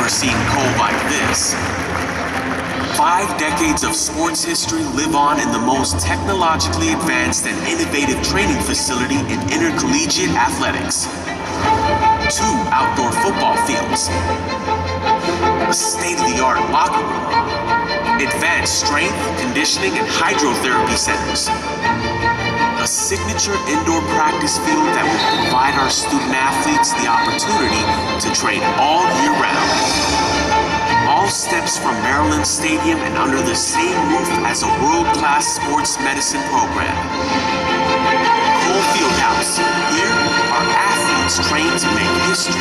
never seen cold like this. 5 decades of sports history live on in the most technologically advanced and innovative training facility in intercollegiate athletics. 2 outdoor football fields, a state-of-the-art locker room, advanced strength, conditioning, and hydrotherapy centers, a signature indoor practice field that will provide our student athletes the opportunity to train all year round. All steps from Maryland Stadium and under the same roof as a world-class sports medicine program. Cole Fieldhouse. Here, our athletes train to make history.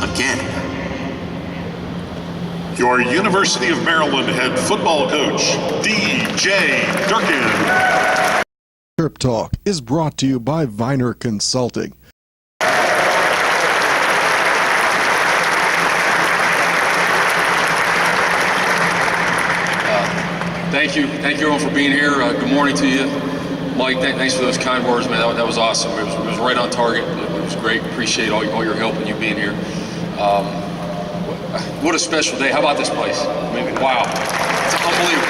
Again. Your University of Maryland head football coach, DJ Durkin. Terp Talk is brought to you by Viner Consulting. Thank you everyone for being here. Good morning to you. Mike, thanks for those kind words, man. That was awesome. It was right on target. It was great. Appreciate all your help and you being here. What a special day. How about this place? I mean, wow. It's unbelievable.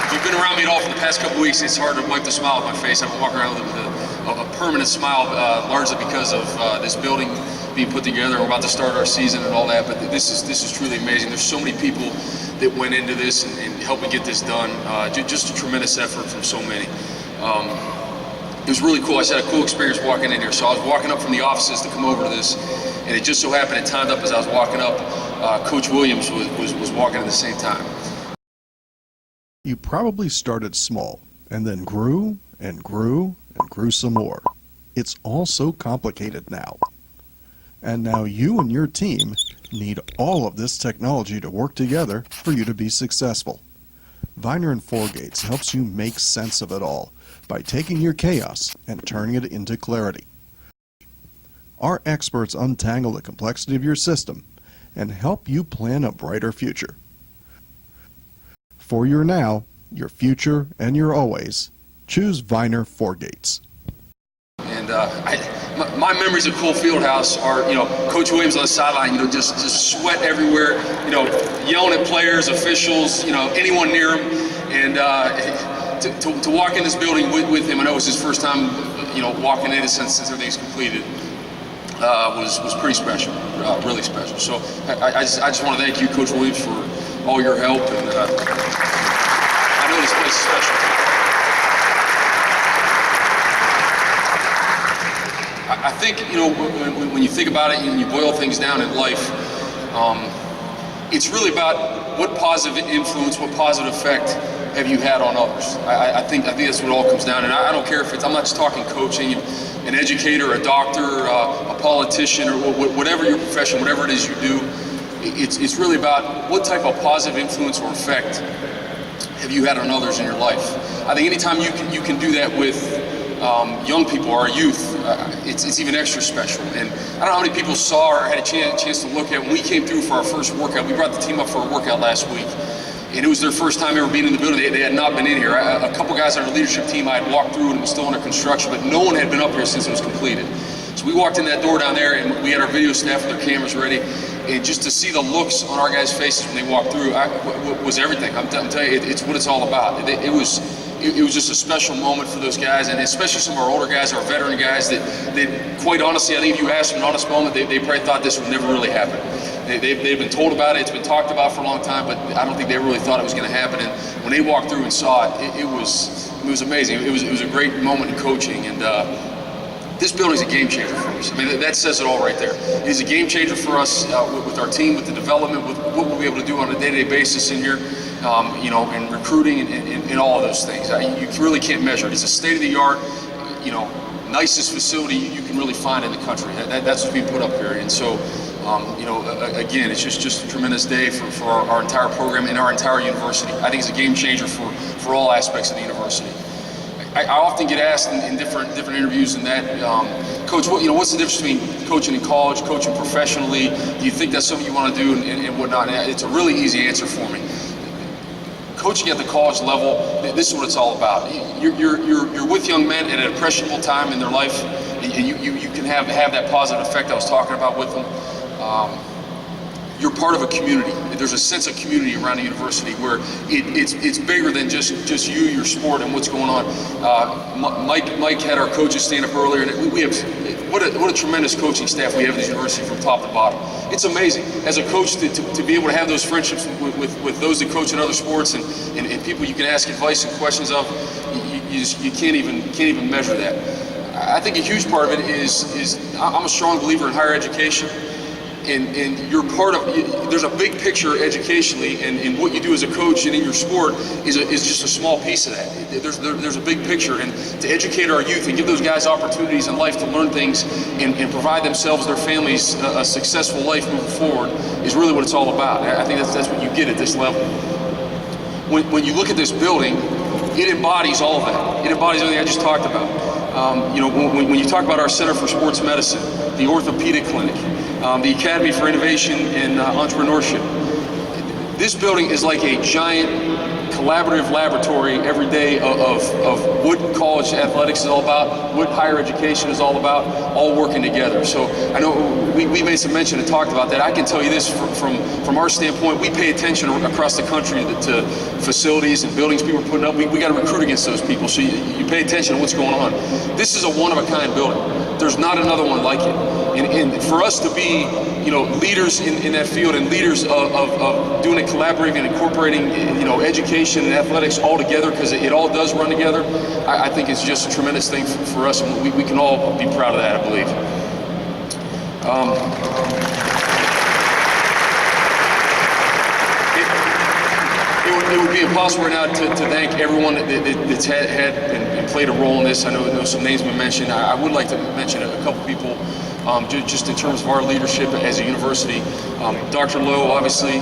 If you've been around me at all for the past couple weeks, it's hard to wipe the smile off my face. I've been walking around with a permanent smile, largely because of this building being put together. We're about to start our season and all that, but this is truly amazing. There's so many people that went into this and helping get this done. Just a tremendous effort from so many. It was really cool. I just had a cool experience walking in here. So I was walking up from the offices to come over to this, and it just so happened it timed up as I was walking up. Coach Williams was walking at the same time. You probably started small and then grew and grew and grew some more. It's all so complicated now. And now you and your team need all of this technology to work together for you to be successful. Viner and Four Gates helps you make sense of it all by taking your chaos and turning it into clarity. Our experts untangle the complexity of your system and help you plan a brighter future. For your now, your future, and your always, choose Viner Four Gates. And my memories of Cole Fieldhouse are, Coach Williams on the sideline, just sweat everywhere, yelling at players, officials, anyone near him. And to walk in this building with him, I know it was his first time, walking in it since everything's completed, was pretty special, really special. So I just want to thank you, Coach Williams, for all your help. And I know this place is special. I think, when you think about it and you boil things down in life, it's really about what positive influence, what positive effect have you had on others. I think that's what it all comes down. And I don't care if I'm not just talking coaching, an educator, a doctor, a politician, or whatever your profession, whatever it is you do. It's really about what type of positive influence or effect have you had on others in your life. I think anytime you can do that with young people, our youth, it's even extra special. And I don't know how many people saw or had a chance to look at when we came through for our first workout. We brought the team up for a workout last week, and it was their first time ever being in the building. They had not been in here. A couple guys on our leadership team I had walked through and it was still under construction, but no one had been up here since it was completed. So we walked in that door down there and we had our video staff with their cameras ready, and just to see the looks on our guys' faces when they walked through was everything. I'm telling you, it's what it's all about. It was just a special moment for those guys, and especially some of our older guys, our veteran guys, that quite honestly, I think if you asked them an honest moment, they probably thought this would never really happen. They've been told about it, it's been talked about for a long time, but I don't think they really thought it was going to happen. And when they walked through and saw it, it was amazing. It was a great moment in coaching, and this building's a game changer for us. I mean, that says it all right there. It is a game changer for us with our team, with the development, with what we'll be able to do on a day-to-day basis in here. And recruiting and all of those things. You really can't measure it. It's a state-of-the-art, nicest facility you can really find in the country. That's what's being put up here. And so, again, it's just a tremendous day for our entire program and our entire university. I think it's a game changer for all aspects of the university. I often get asked in different interviews and that, Coach, what's the difference between coaching in college, coaching professionally? Do you think that's something you want to do and whatnot? And it's a really easy answer for me. Coaching at the college level, this is what it's all about. You're with young men at an impressionable time in their life. and you can have that positive effect I was talking about with them. You're part of a community. There's a sense of community around the university where it's bigger than just you, your sport, and what's going on. Mike had our coaches stand up earlier, and we have what a tremendous coaching staff we have at this university from top to bottom. It's amazing as a coach to be able to have those friendships with those that coach in other sports and people you can ask advice and questions of. You can't even measure that. I think a huge part of it is I'm a strong believer in higher education. And you're part of, there's a big picture educationally, and what you do as a coach and in your sport is just a small piece of that. There's a big picture, and to educate our youth and give those guys opportunities in life to learn things and provide themselves, their families, a successful life moving forward is really what it's all about. I think that's what you get at this level. When you look at this building, it embodies all of that. It embodies everything I just talked about. When you talk about our Center for Sports Medicine, the Orthopedic Clinic, the Academy for Innovation and Entrepreneurship. This building is like a giant collaborative laboratory every day of what college athletics is all about, what higher education is all about, all working together. So I know we made some mention and talked about that. I can tell you this from our standpoint, we pay attention across the country to facilities and buildings people are putting up. We got to recruit against those people, so you pay attention to what's going on. This is a one-of-a-kind building. There's not another one like it. And for us to be, leaders in that field and leaders of doing it, collaborating and incorporating, education and athletics all together, because it all does run together, I think it's just a tremendous thing for us, and we can all be proud of that, I believe. It would be impossible right now to thank everyone that's had and played a role in this. I know some names have been mentioned. I would like to mention a couple people just in terms of our leadership as a university. Dr. Lowe, obviously,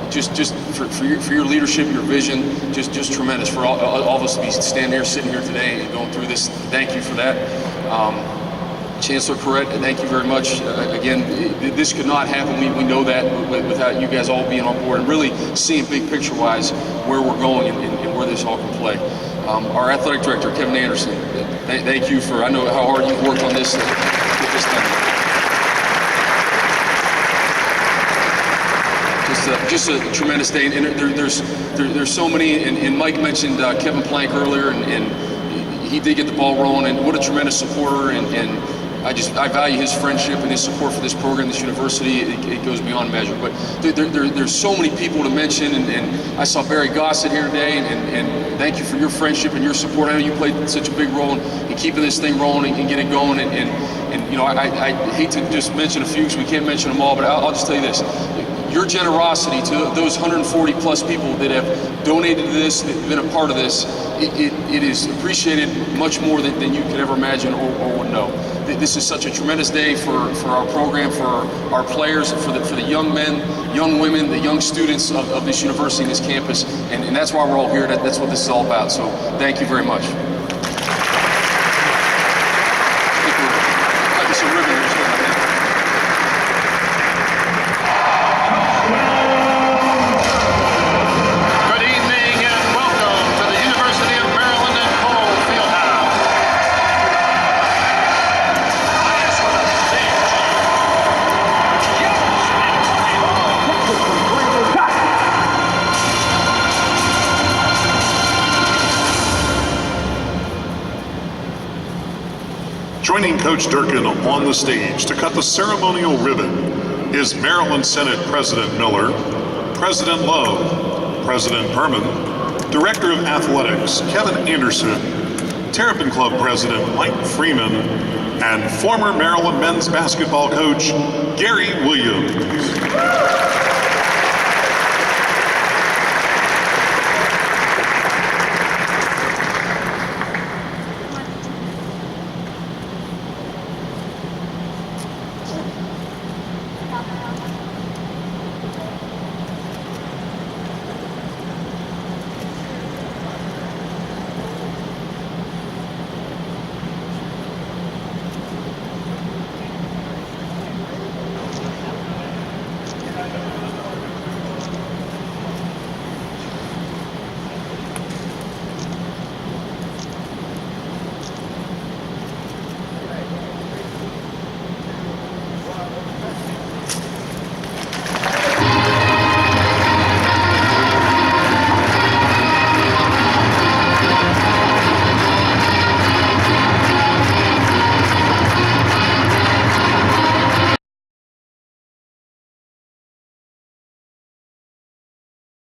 just for your leadership, your vision, just tremendous. For all of us to be sitting here today and going through this, thank you for that. Chancellor Corrett, thank you very much. Again, this could not happen. We know that without you guys all being on board and really seeing big picture-wise where we're going and where this all can play. Our athletic director, Kevin Anderson, thank you for, I know how hard you've worked on this to get this done. Just a tremendous day, and there's so many, and Mike mentioned Kevin Plank earlier, and he did get the ball rolling, and what a tremendous supporter, and I value his friendship and his support for this program, this university. It goes beyond measure. But there's so many people to mention, and I saw Barry Gossett here today, and thank you for your friendship and your support. I know you played such a big role in keeping this thing rolling and getting going, and I hate to just mention a few because we can't mention them all, but I'll just tell you this. Your generosity to those 140 plus people that have donated to this, that have been a part of this, it is appreciated much more than you could ever imagine or would know. This is such a tremendous day for our program, for our players, for the young men, young women, the young students of this university and this campus, and that's why we're all here. That's what this is all about. So thank you very much. Joining Coach Durkin on the stage to cut the ceremonial ribbon is Maryland Senate President Miller, President Lowe, President Perman, Director of Athletics Kevin Anderson, Terrapin Club President Mike Freeman, and former Maryland men's basketball coach Gary Williams.